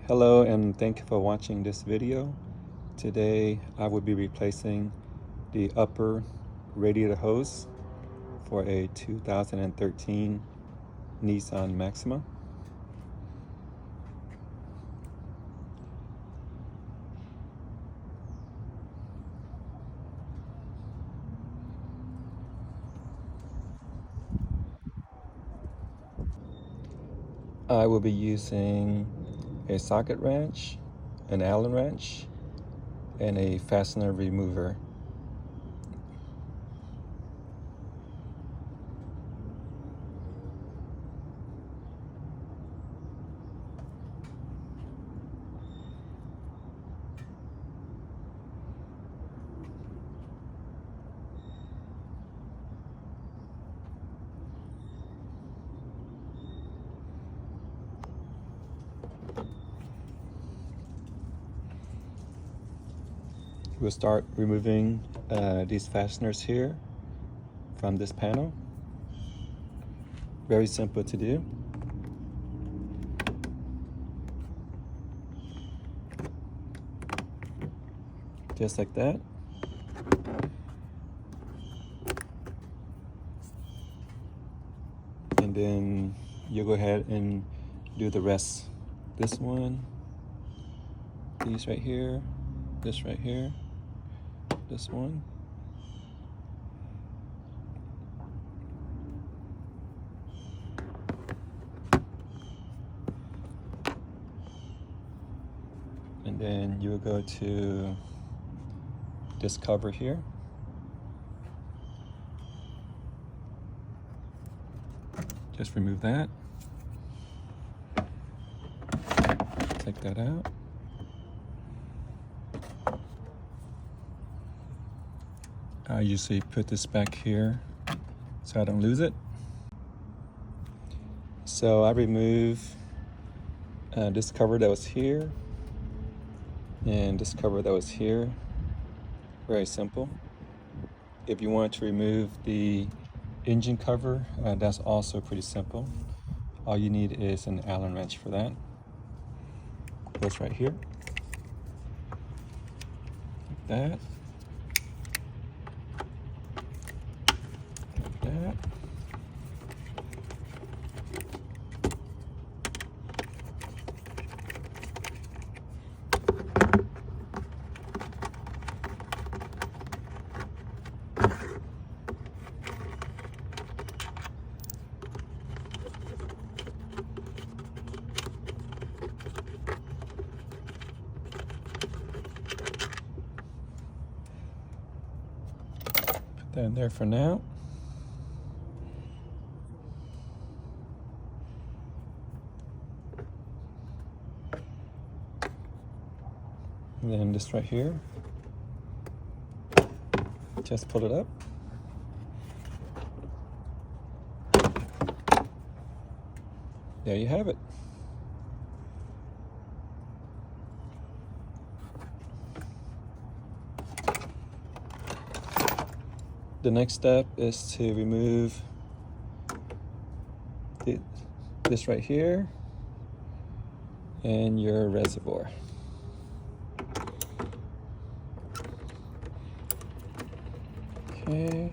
Hello and thank you for watching this video. Today I will be replacing the upper radiator hose for a 2013 Nissan Maxima. I will be using a socket wrench, an Allen wrench, and a fastener remover. We'll start removing these fasteners here from this panel. Very simple to do. Just like that. And then you'll go ahead and do the rest. This one, these right here, this right here, this one. And then you will go to this cover here. Just remove that. Take that out. I usually put this back here so I don't lose it. So I remove this cover that was here and this cover that was here. Very simple. If you want to remove the engine cover, that's also pretty simple. All you need is an Allen wrench for that. Goes right here. Like that. Like that. That in there for now. And then this right here. Just pull it up. There you have it. The next step is to remove this right here and your reservoir. Okay.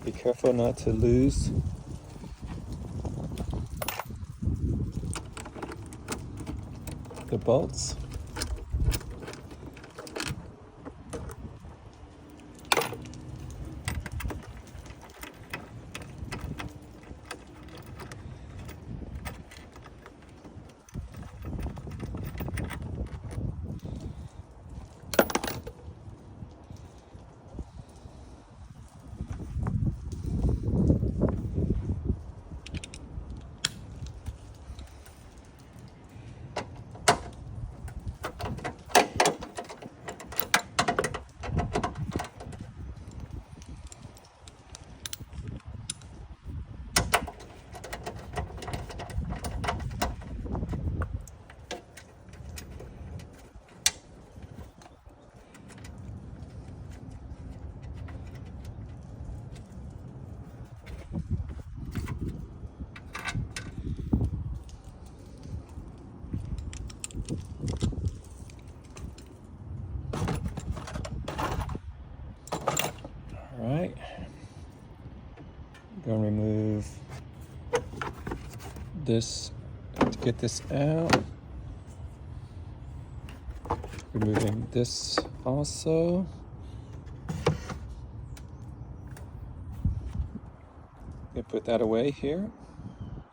Be careful not to lose the bolts. Gonna remove this to get this out. Removing this also. And put that away here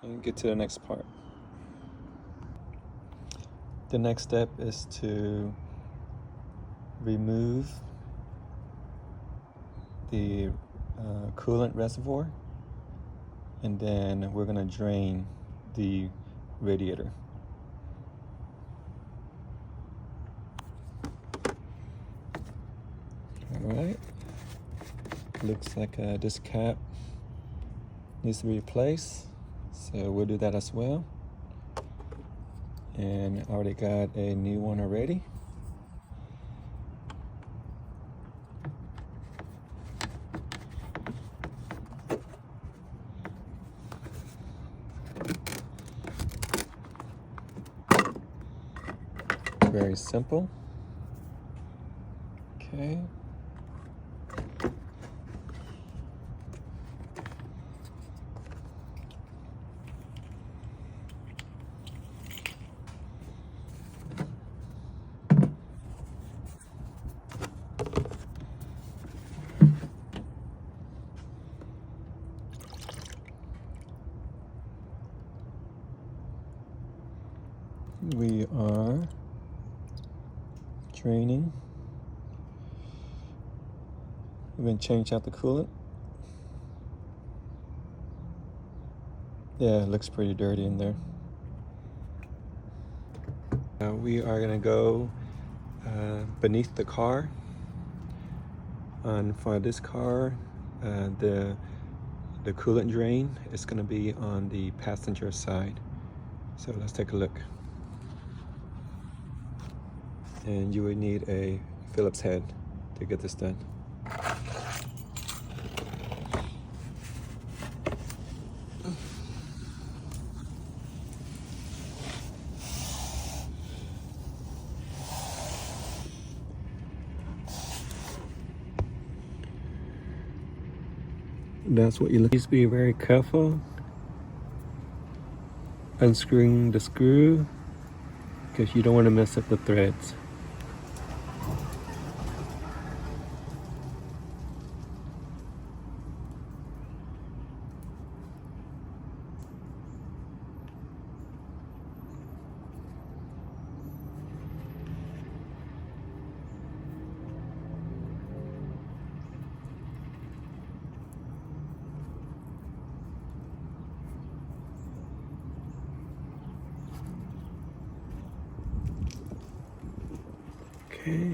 and get to the next part. The next step is to remove the coolant reservoir, and then we're going to drain the radiator. Alright, looks like this cap needs to be replaced, so we'll do that as well. And I already got a new one already. Very simple. Okay. We are draining. We're going to change out the coolant. Yeah, it looks pretty dirty in there. We are going to go beneath the car. For this car, the coolant drain is going to be on the passenger side. So let's take a look. And you would need a Phillips head to get this done. That's what you look. Please be very careful unscrewing the screw, because you don't want to mess up the threads. Okay.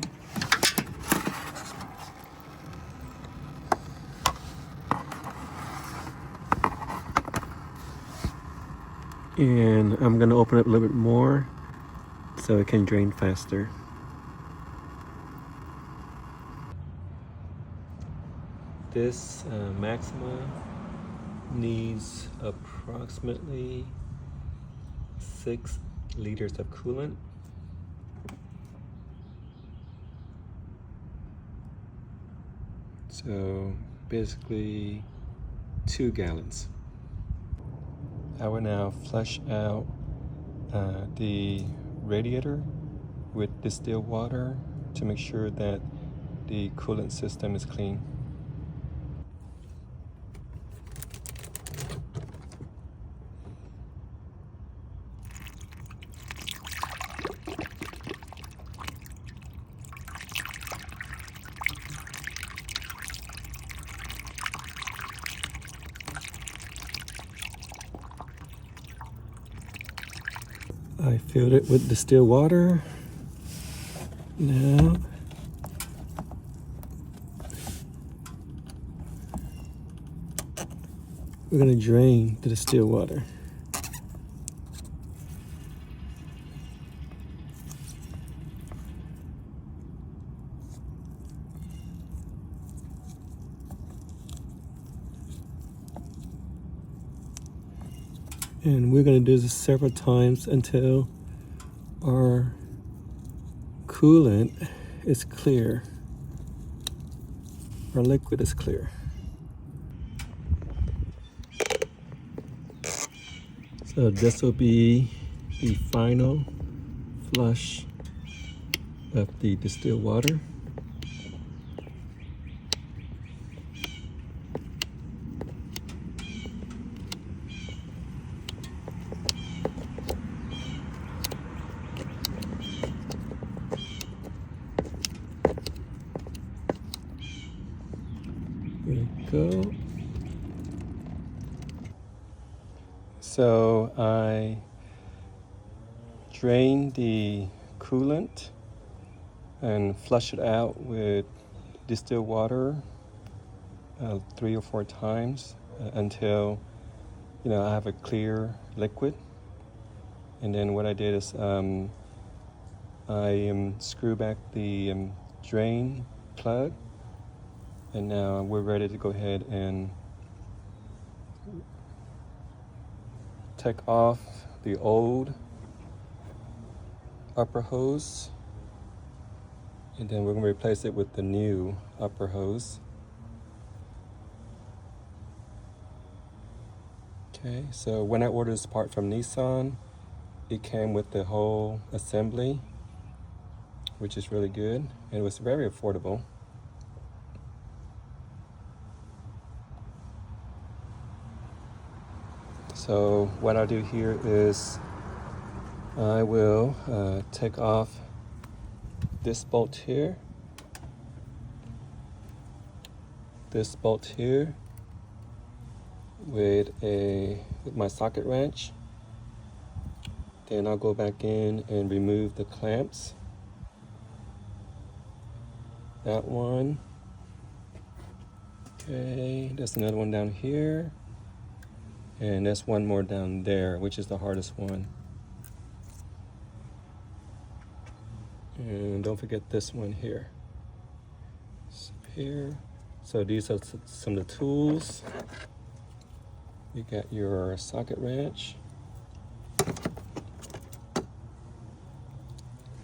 And I'm going to open it a little bit more so it can drain faster. This Maxima needs approximately 6 liters of coolant. So basically 2 gallons. I will now flush out the radiator with distilled water to make sure that the coolant system is clean. I filled it with distilled water. Now we're going to drain the distilled water. And we're going to do this several times until our coolant is clear. Our liquid is clear. So this will be the final flush of the distilled water. There we go. So I drain the coolant and flush it out with distilled water 3 or 4 times until I have a clear liquid. And then what I did is I screw back the drain plug, and now we're ready to go ahead and take off the old upper hose, and then we're going to replace it with the new upper hose. Okay, so when I ordered this part from Nissan, it came with the whole assembly, which is really good, and it was very affordable. So what I'll do here is I will take off this bolt here, with my socket wrench. Then I'll go back in and remove the clamps. That one. Okay, there's another one down here. And there's one more down there, which is the hardest one. And don't forget this one here. So these are some of the tools. You got your socket wrench,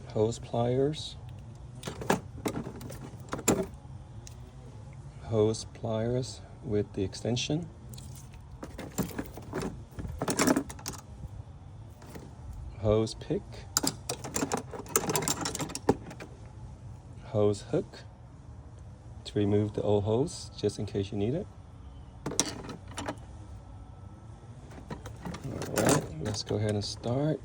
hose pliers, with the extension, hose pick, hose hook to remove the old hose just in case you need it. All right, let's go ahead and start.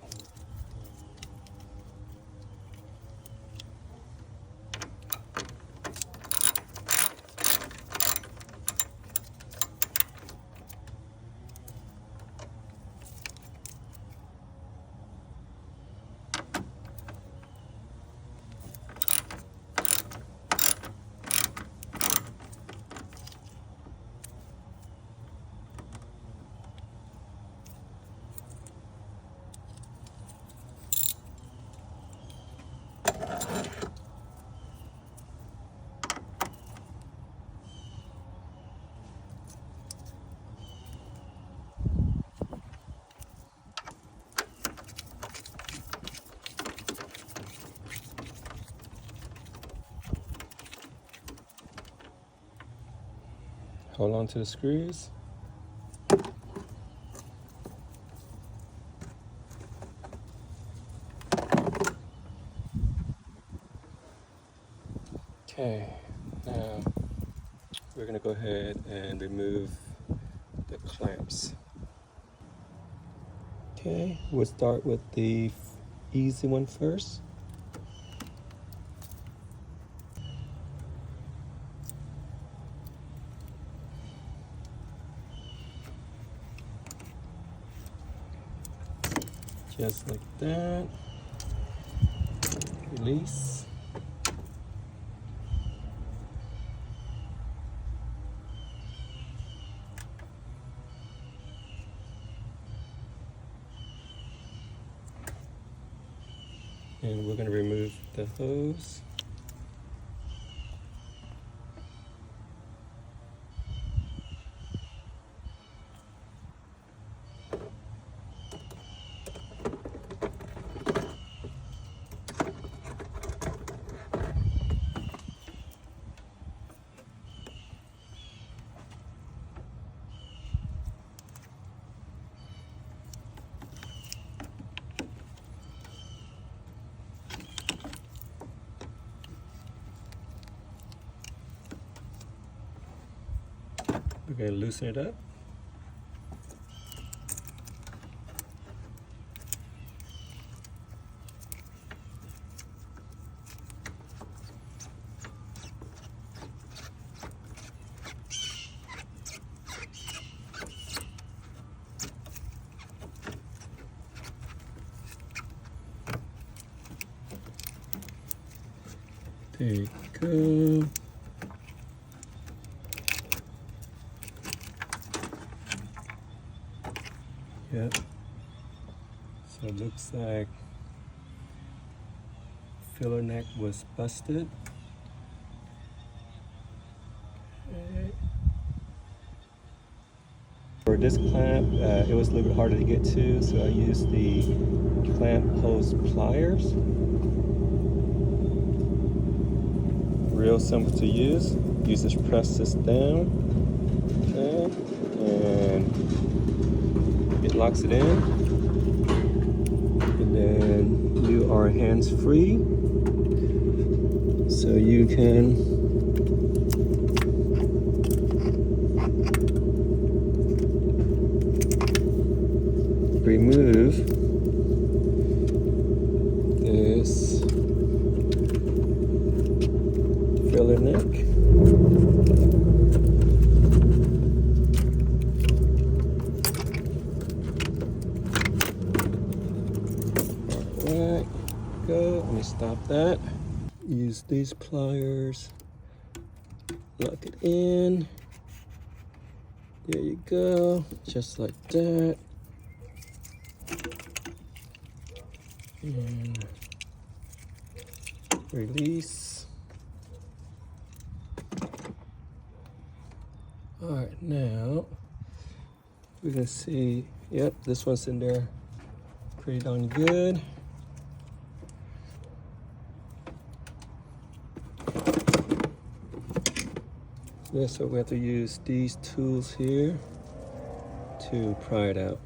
Hold on to the screws. Okay, now we're going to go ahead and remove the clamps. Okay, we'll start with the easy one first. Just like that. Release. And we're going to remove the hose. We're going to loosen it up. There you go. Yep. So it looks like filler neck was busted. Okay. For this clamp, it was a little bit harder to get to, so I used the clamp hose pliers. Real simple to use. You just press this down, okay, and it locks it in. And then you are hands-free, so you can remove this filler neck. Alright, go. Let me stop that. Use these pliers. Lock it in. There you go. Just like that. And release. All right, now we can see, yep, this one's in there pretty darn good. Yeah, so we have to use these tools here to pry it out.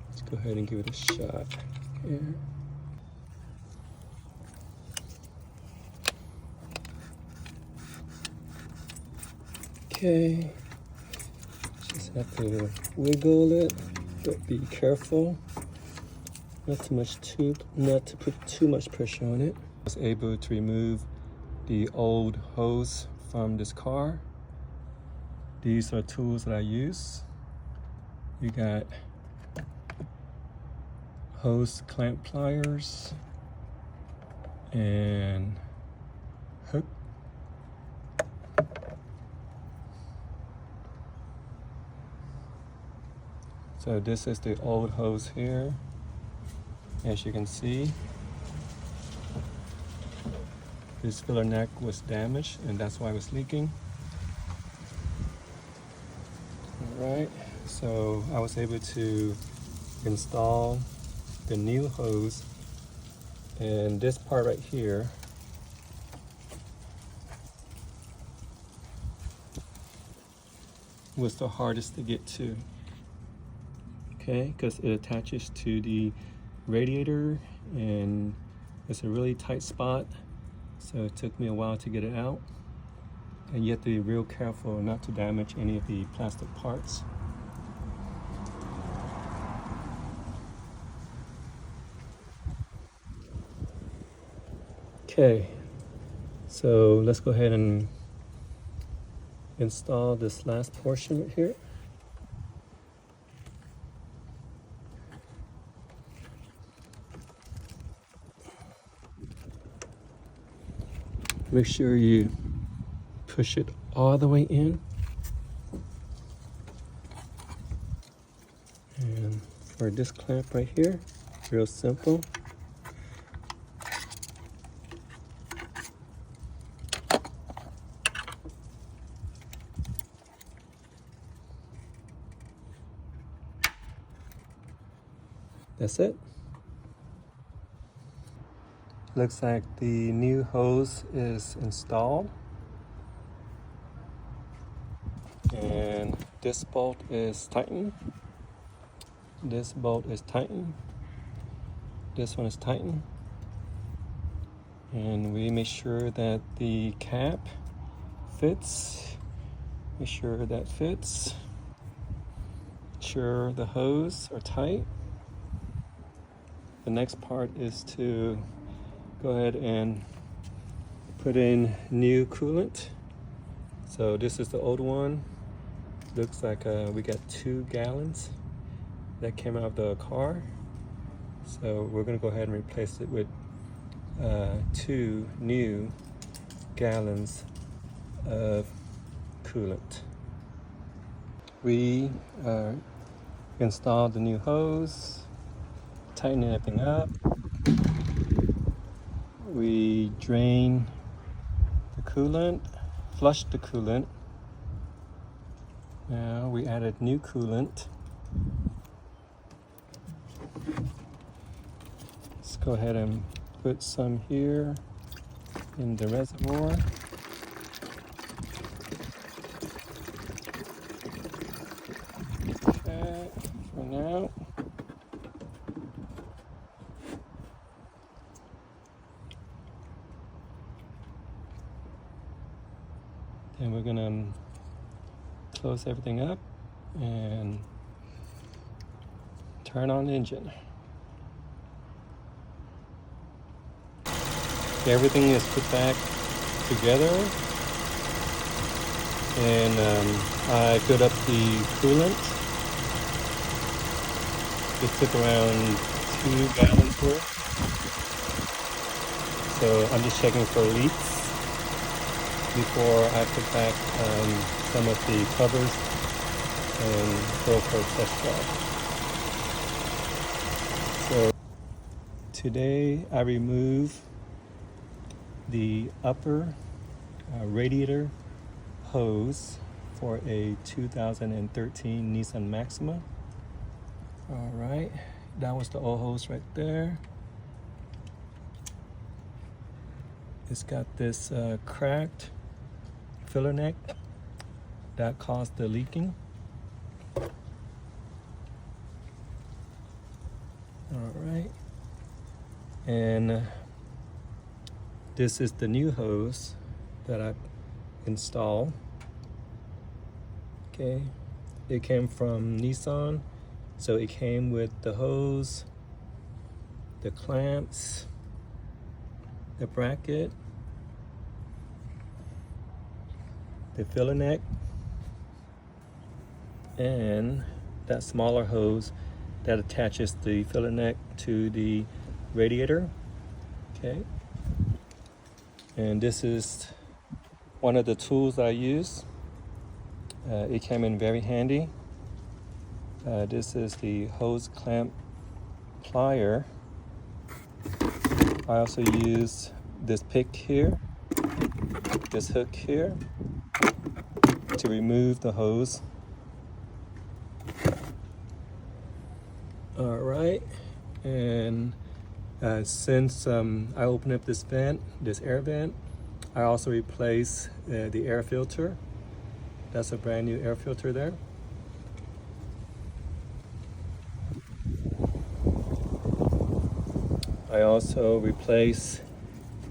Let's go ahead and give it a shot here. Okay, just have to wiggle it, but be careful not to put too much pressure on it. I was able to remove the old hose from this car. These are tools that I use. You got hose clamp pliers and hook. So this is the old hose here. As you can see, this filler neck was damaged and that's why it was leaking. All right, so I was able to install the new hose, and this part right here was the hardest to get to. Okay, because it attaches to the radiator and it's a really tight spot, so it took me a while to get it out. And you have to be real careful not to damage any of the plastic parts. Okay, so let's go ahead and install this last portion right here. Make sure you push it all the way in. And for this clamp right here, real simple. That's it. Looks like the new hose is installed. And this bolt is tightened. This bolt is tightened. This one is tightened. And we make sure that the cap fits Make sure that fits. Make sure the hoses are tight. The next part is to go ahead and put in new coolant. So this is the old one. Looks like we got 2 gallons that came out of the car. So we're gonna go ahead and replace it with 2 new gallons of coolant. We installed the new hose, tightened everything up. We drained the coolant, flushed the coolant. Now we added new coolant. Let's go ahead and put some here in the reservoir. Okay, for now. Then we're gonna close everything up and turn on the engine. Okay, everything is put back together, and I filled up the coolant. It took around 2 gallons worth. So I'm just checking for leaks before I put back some of the covers and go for a test drive. So today I remove the upper radiator hose for a 2013 Nissan Maxima. All right, that was the old hose right there. It's got this cracked filler neck that caused the leaking. All right, and this is the new hose that I installed. Okay, it came from Nissan, so it came with the hose, the clamps, the bracket, the filler neck, and that smaller hose that attaches the filler neck to the radiator. Okay, and this is one of the tools I use. It came in very handy. This is the hose clamp plier. I also use this pick here, this hook here, to remove the hose. All right, and since I opened up this vent, this air vent, I also replaced the air filter. That's a brand new air filter there. I also replaced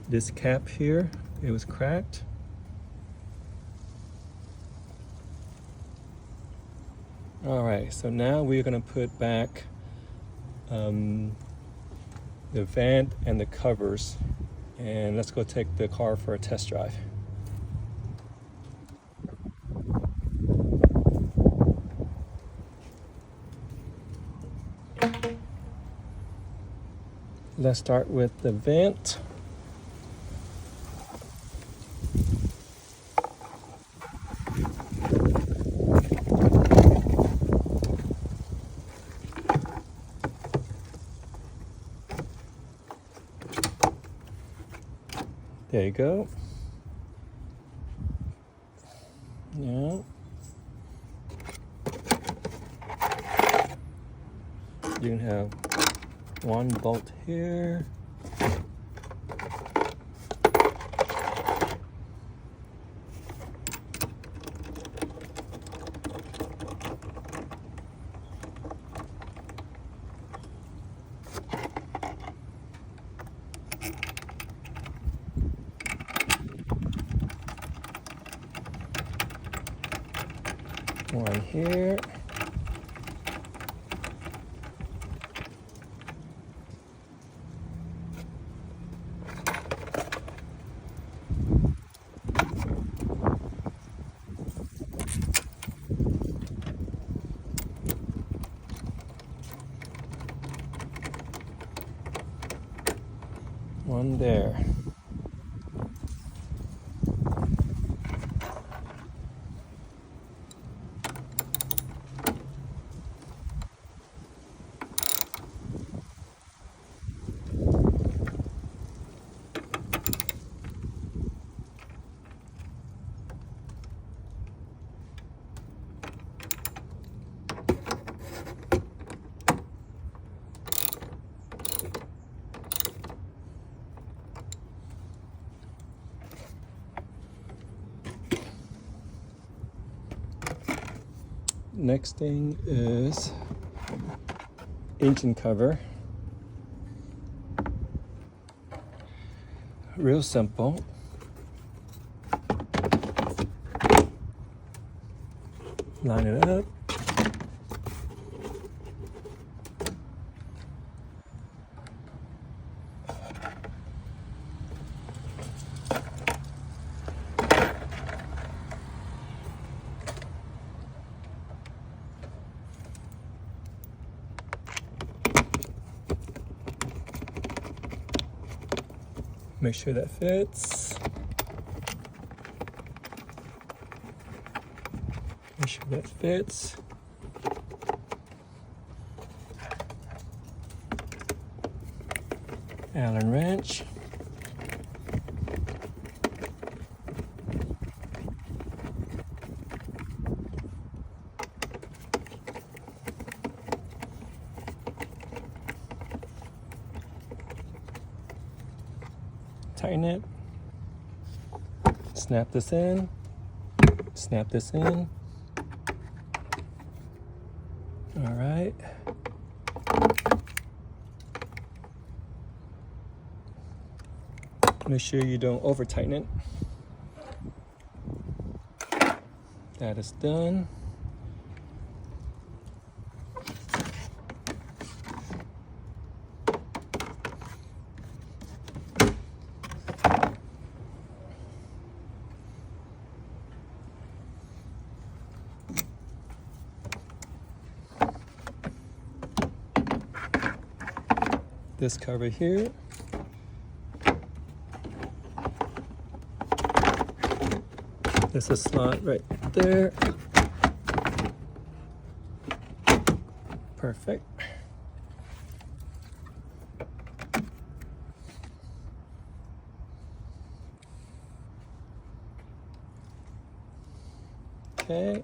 this cap here. It was cracked. All right, so now we're gonna put back the vent and the covers, and let's go take the car for a test drive. Let's start with the vent. There you go. Yeah. You can have one bolt here. One here. One there. Next thing is engine cover. Real simple. Line it up. Make sure that fits. Make sure that fits. Allen wrench. Tighten it. Snap this in. Snap this in. All right. Make sure you don't over tighten it. That is done. This cover here. There's a slot right there. Perfect. Okay.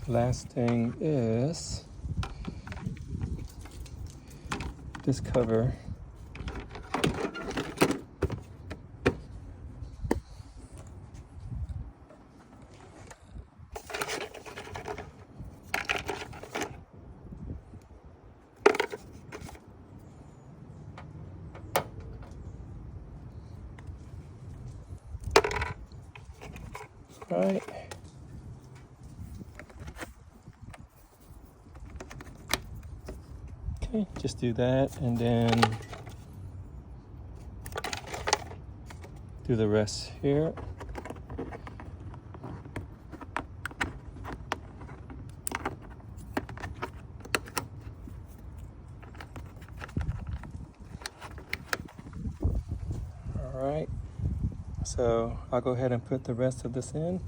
Last thing is this cover. Right. Okay, just do that and then do the rest here. All right. So I'll go ahead and put the rest of this in.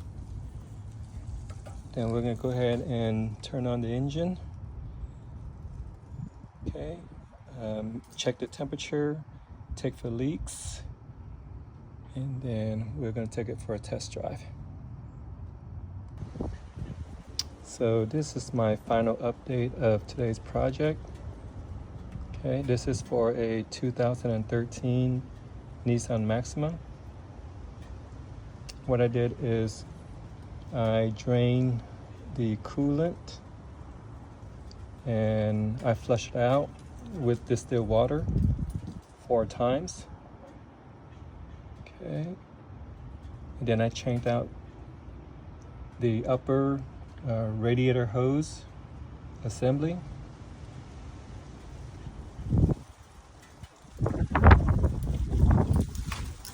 Then we're going to go ahead and turn on the engine. Okay. Check the temperature, check for leaks, and then we're going to take it for a test drive. So this is my final update of today's project. Okay, this is for a 2013 Nissan Maxima. What I did is I drained the coolant and I flushed it out with distilled water 4 times. Okay, and then I changed out the upper radiator hose assembly.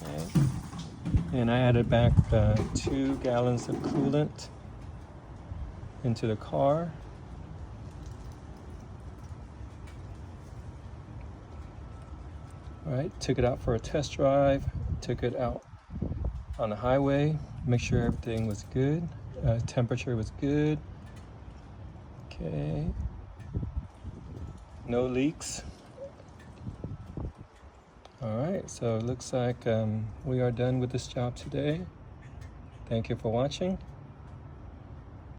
Okay. And I added back 2 gallons of coolant into the car. All right, took it out for a test drive, took it out on the highway, make sure everything was good, temperature was good. Okay, no leaks. All right, so it looks like we are done with this job today. Thank you for watching.